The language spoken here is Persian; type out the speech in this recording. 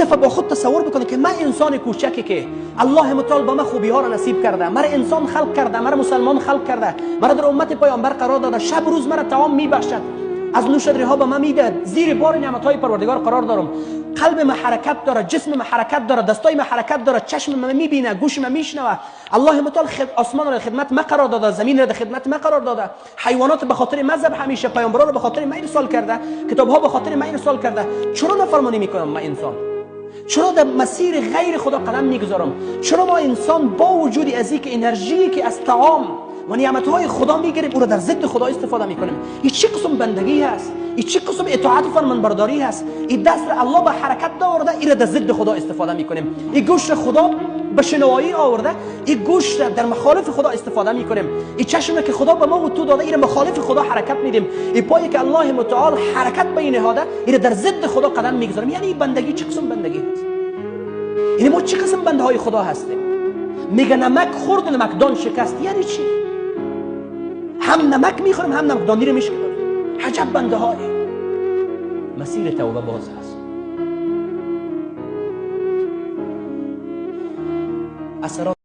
دفعه با خود تصور بکنه که من انسان کوچکی که الله متعال به من خوبی ها را نصیب کرده، مرا انسان خلق کرده، مرا مسلمان خلق کرده، مرا در امت پیامبر قرار داده، شب روز مرا طعام میبخشد، از نوشیدنی ها به من میده، زیر بار نعمت های پروردگار قرار دارم، قلب من حرکت داره، جسم من حرکت داره، دستای من حرکت داره، چشم من میبینه، گوش من میشنوه. الله متعال آسمان را خدمت ما قرار داده، زمین را در خدمت ما قرار داده، حیوانات به خاطر مذهب همیشه، پیامبران را به خاطر ما ارسال کرده، کتاب ها به خاطر ما ارسال کرده. چرا نافرمانی میکنم ما انسان؟ چرا در مسیر غیر خدا قدم میگذارم؟ چرا ما انسان با وجود از اینکه انرژی که از طعام و نعمتهای خدا میگیریم او را در ضد خدا استفاده میکنیم؟ این چه قسم بندگی هست؟ این چه قسم اطاعت فرمانبرداری هست؟ این دست را الله به حرکت آورده، این را در ضد خدا استفاده میکنیم. این گوش خدا به شنوایی آورده، این گوش را در مخالف خدا استفاده میکنیم. این چشم که خدا به ما و تو داده، این را مخالف خدا حرکت میدیم. این پایی که الله متعال حرکت به این نهاده، این را در ضد خدا قدم میگذاریم. یعنی این بندگی چه قسم بندگی هست؟ یعنی ما چه قسم بنده های خدا هستیم؟ میگه نمک خورد نمکدان شکست. یعنی چی؟ هم نمک میخوریم هم نمکدانی رو میشکنیم. عجب بنده های. مسیر توبه باز هست. اثرات